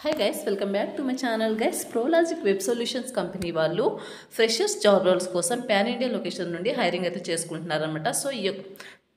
Hi guys, welcome back to my channel guys. Prologic Web Solutions company వాళ్ళు freshers job roles కోసం pan India location నుండి hiring అయితే చేసుకుంటున్నారన్నమాట. So ఈ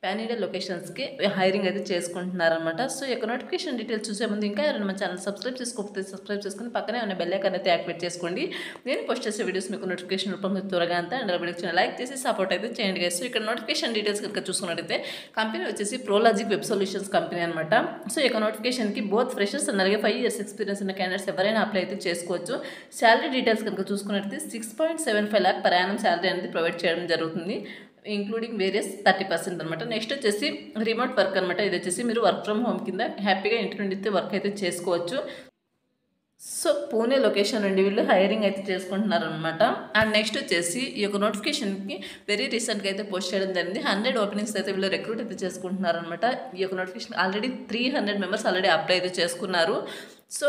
pan India లొకేషన్స్కి hiring అయితే చేసుకుంటున్నారన్నమాట. So ఈ యొక్క నోటిఫికేషన్ డీటెయిల్స్ చూసే ముందు ఇంకా ఎవరైనా మన ఛానల్ సబ్స్క్రైబ్ చేసుకోకపోతే సబ్స్క్రైబ్ చేసుకుని పక్కనే ఉన్న బెల్ ఐకాన్ అయితే యాక్టివేట్ చేసుకోండి. నేను పోస్ట్ చేసే వీడియోస్ మీకు నోటిఫికేషన్ రూపంలో త్వరగా అంతా అండ్ వీడియోకి లైక్ చేసి సపోర్ట్ అయితే చేయండి గైస్. సో ఇక్కడ నోటిఫికేషన్ డీటెయిల్స్ కనుక చూసుకున్నట్టయితే కంపెనీ వచ్చేసి ప్రోలాజిక్ వెబ్ సొల్యూషన్స్ కంపెనీ అనమాట. సో ఈ యొక్క నోటిఫికేషన్కి బోత్ ఫ్రెషర్స్ అండ్ అలాగే 5 years ఎక్స్పీరియన్స్ ఉన్న క్యాండిడేట్స్ ఎవరైనా అప్లై అయితే చేసుకోవచ్చు. శాలరీ డీటెయిల్స్ కనుక చూసుకున్నట్టయితే 6.75 lakh per annum శాలరీ అనేది ప్రొవైడ్ చేయడం జరుగుతుంది, ఇంక్లూడింగ్ వేరియస్ 30% అనమాట. నెక్స్ట్ వచ్చేసి రిమోట్ వర్క్ అనమాట. ఇది వచ్చేసి మీరు వర్క్ ఫ్రమ్ హోమ్ కింద హ్యాపీగా ఇంటి నుండి వర్క్ అయితే చేసుకోవచ్చు. సో పూణే లొకేషన్ నుండి వీళ్ళు హైరింగ్ అయితే చేసుకుంటున్నారు అనమాట. అండ్ నెక్స్ట్ వచ్చేసి ఈ యొక్క నోటిఫికేషన్కి వెరీ రీసెంట్గా అయితే పోస్ట్ చేయడం జరిగింది. 100 ఓపెనింగ్స్ అయితే వీళ్ళు రిక్రూట్ అయితే చేసుకుంటున్నారు అనమాట. ఈ యొక్క notification already 300 members already apply అయితే చేసుకున్నారు. సో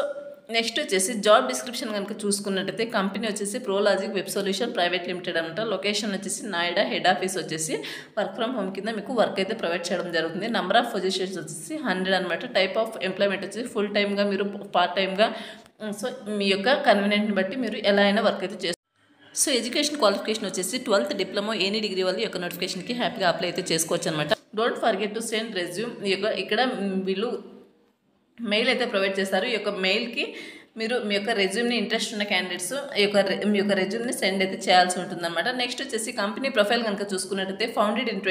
నెక్స్ట్ వచ్చేసి జాబ్ డిస్క్రిప్షన్ కనుక చూసుకున్నట్టయితే కంపెనీ వచ్చేసి Pro Logic web solution private limited అనమాట. లొకేషన్ వచ్చేసి నాయిడా, హెడ్ ఆఫీస్ వచ్చేసి వర్క్ ఫ్రమ్ హోమ్ కింద మీకు వర్క్ అయితే ప్రొవైడ్ చేయడం జరుగుతుంది. నెంబర్ ఆఫ్ పొజిషన్స్ వచ్చేసి 100 అనమాట. టైప్ ఆఫ్ ఎంప్లాయ్మెంట్ వచ్చేసి ఫుల్ టైమ్గా మీరు పార్ట్ టైమ్గా, సో మీ యొక్క కన్వీనియంట్ని బట్టి మీరు ఎలా అయినా వర్క్ అయితే చేస్తారు. సో ఎడ్యుకేషన్ క్వాలిఫికేషన్ వచ్చేసి 12th డిప్లొమా ఎనీ డిగ్రీ వాళ్ళు ఈ యొక్క నోటిఫికేషన్కి హ్యాపీగా అప్లై అయితే చేసుకోవచ్చు అనమాట. Don't forget to send resume. ఇక్కడ వీళ్ళు మెయిల్ అయితే ప్రొవైడ్ చేస్తారు. ఈ యొక్క మెయిల్కి మీరు మీ యొక్క రెజ్యూమ్ని ఇంట్రెస్ట్ ఉన్న క్యాండిడేట్స్ మీ యొక్క రెజ్యూమ్ని సెండ్ అయితే చేయాల్సి ఉంటుంది అనమాట. నెక్స్ట్ వచ్చేసి కంపెనీ ప్రొఫైల్ కనుక చూసుకున్నట్టయితే founded in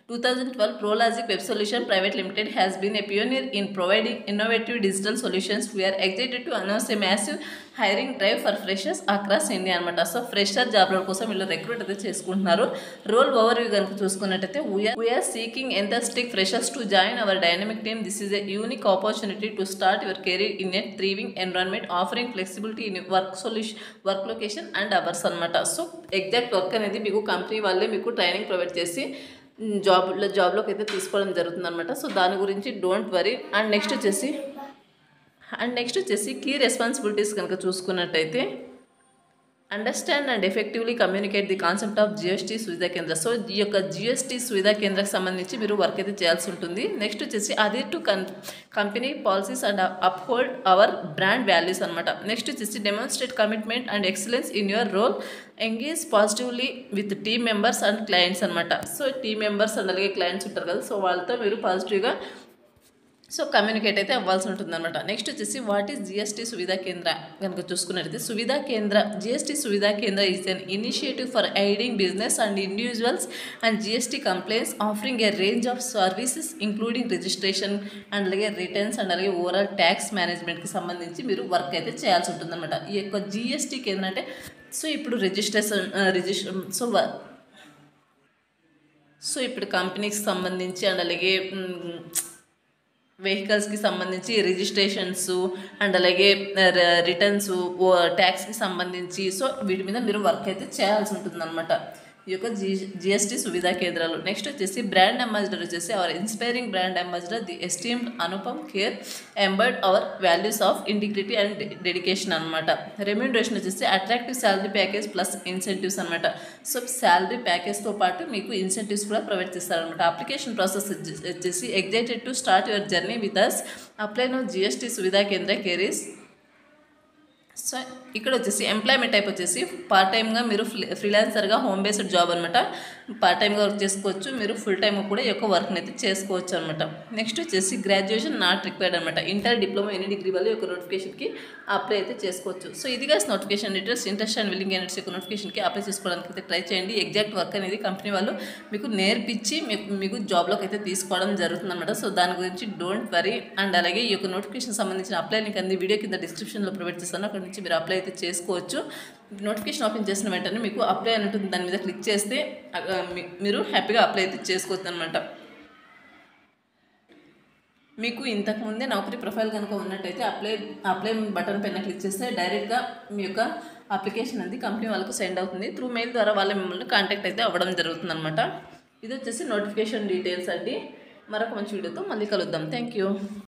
2012 Prologic web solution private limited has been a pioneer in providing innovative digital solutions. We're excited to announce a massive hiring drive for freshers across India అనమాట. So fresher job role కోసం వీళ్ళు recruit అయితే చేసుకుంటున్నారు. Role over view కనుక చూసుకున్నట్టయితే we're seeking enthusiastic freshers to join our dynamic team. This is a unique opportunity to start your career in a thriving environment offering flexibility in work location and hours అనమాట. So exact work అనేది మీకు company వాళ్ళే మీకు training provide చేసి జాబ్లోకి అయితే తీసుకోవడం జరుగుతుంది అనమాట. సో దాని గురించి డోంట్ వరీ. అండ్ నెక్స్ట్ వచ్చేసి కీ రెస్పాన్సిబిలిటీస్ కనుక చూసుకున్నట్టయితే understand and effectively communicate the concept of GST Suvidha కేంద్ర. సో ఈ యొక్క జిఎస్టీ సువిధా కేంద్రకు సంబంధించి మీరు వర్క్ అయితే చేయాల్సి ఉంటుంది. నెక్స్ట్ వచ్చేసి అదే to company policies and uphold our brand values అనమాట. నెక్స్ట్ వచ్చేసి demonstrate commitment and excellence in your role, engage positively with team members and clients అనమాట. సో టీమ్ మెంబర్స్ అండ్ అలాగే క్లయింట్స్ ఉంటారు కదా, సో వాళ్ళతో మీరు పాజిటివ్గా కమ్యూనికేట్ అయితే అవ్వాల్సి ఉంటుంది అనమాట. నెక్స్ట్ వచ్చేసి వాట్ ఈస్ జిఎస్టీ సువిధా కేంద్ర కనుక చూసుకున్నట్టయితే సువిధా కేంద్ర జిఎస్టీ సువిధా కేంద్ర is an initiative for aiding business and individuals and GST complaints offering A range of services including registration and అలాగే రిటర్న్స్ అండ్ అలాగే ఓవరాల్ ట్యాక్స్ మేనేజ్మెంట్కి సంబంధించి మీరు వర్క్ అయితే చేయాల్సి ఉంటుంది అనమాట. ఈ యొక్క జిఎస్టీ కేంద్ర అంటే సో ఇప్పుడు సో ఇప్పుడు కంపెనీకి సంబంధించి అండ్ అలాగే వెహికల్స్కి సంబంధించి రిజిస్ట్రేషన్స్ అండ్ అలాగే రిటర్న్స్, ట్యాక్స్కి సంబంధించి సో వీటి మీద మీరు వర్క్ అయితే చేయాల్సి ఉంటుంది అనమాట ఈ యొక్క జిఎస్టీ సువిధా కేంద్రాలు. నెక్స్ట్ వచ్చేసి బ్రాండ్ అంబాసిడర్ వచ్చేసి our inspiring brand ambassador the esteemed Anupam Kher embodied our values of integrity and dedication అనమాట. రెమ్యూనరేషన్ వచ్చేసి attractive salary package plus incentives అనమాట. సో శాలరీ ప్యాకేజ్తో పాటు మీకు ఇన్సెంటివ్స్ కూడా ప్రొవైడ్ చేస్తారనమాట. అప్లికేషన్ ప్రాసెస్ వచ్చేసి excited to start your journey with us, apply now GST Suvidha Kendra careers. So ఇక్కడ వచ్చేసి ఎంప్లాయ్మెంట్ టైప్ వచ్చేసి పార్ట్ టైమ్గా మీరు ఫ్రీలాన్సర్గా హోమ్ బేస్డ్ జాబ్ అనమాట. పార్ట్ టైమ్గా వర్క్ చేసుకోవచ్చు, మీరు ఫుల్ టైమ్ కూడా ఈ యొక్క వర్క్ని అయితే చేసుకోవచ్చు అనమాట. నెక్స్ట్ వచ్చేసి గ్రాడ్యుయేషన్ నాట్ రిక్వైర్డ్ అనమాట. ఇంటర్, డిప్లొమా ఎనీ డిగ్రీ వాళ్ళు యొక్క నోటిఫికేషన్కి అప్లై అయితే చేసుకోవచ్చు. సో ఇదిగా notification details. Interest and willing candidates యొక్క నోటిఫికేషన్కి అప్లై చేసుకోవడానికి అయితే ట్రై చేయండి. ఎగ్జాక్ట్ వర్క్ అనేది కంపెనీ వాళ్ళు మీకు నేర్పించి మీకు జాబ్లోకి అయితే తీసుకోవడం జరుగుతుంది అనమాట. సో దాని గురించి డోంట్ వరీ. అండ్ అలాగే ఈ యొక్క నోటిఫికేషన్ సంబంధించిన అప్లై లింక్ అనేది వీడియో కింద డిస్క్రిప్షన్లో ప్రొవైడ్ చేస్తాను, అక్కడ నుంచి మీరు అప్లై అయితే చేసుకోవచ్చు. నోటిఫికేషన్ ఓపెన్ చేసిన వెంటనే మీకు అప్లై అని ఉంటుంది, దాని మీద క్లిక్ చేస్తే మీరు హ్యాపీగా అప్లై అయితే చేసుకోవచ్చు అనమాట. మీకు ఇంతకుముందే నౌకరీ ప్రొఫైల్ కనుక ఉన్నట్టయితే అప్లై బటన్ పైన క్లిక్ చేస్తే డైరెక్ట్గా మీ యొక్క అప్లికేషన్ అనేది కంపెనీ వాళ్ళకు సెండ్ అవుతుంది. త్రూ మెయిల్ ద్వారా వాళ్ళ మిమ్మల్ని కాంటాక్ట్ అయితే అవ్వడం జరుగుతుంది అనమాట. ఇది వచ్చేసి నోటిఫికేషన్ డీటెయిల్స్ అండి. మరొక మంచి వీడియోతో మళ్ళీ కలుద్దాం. Thank you.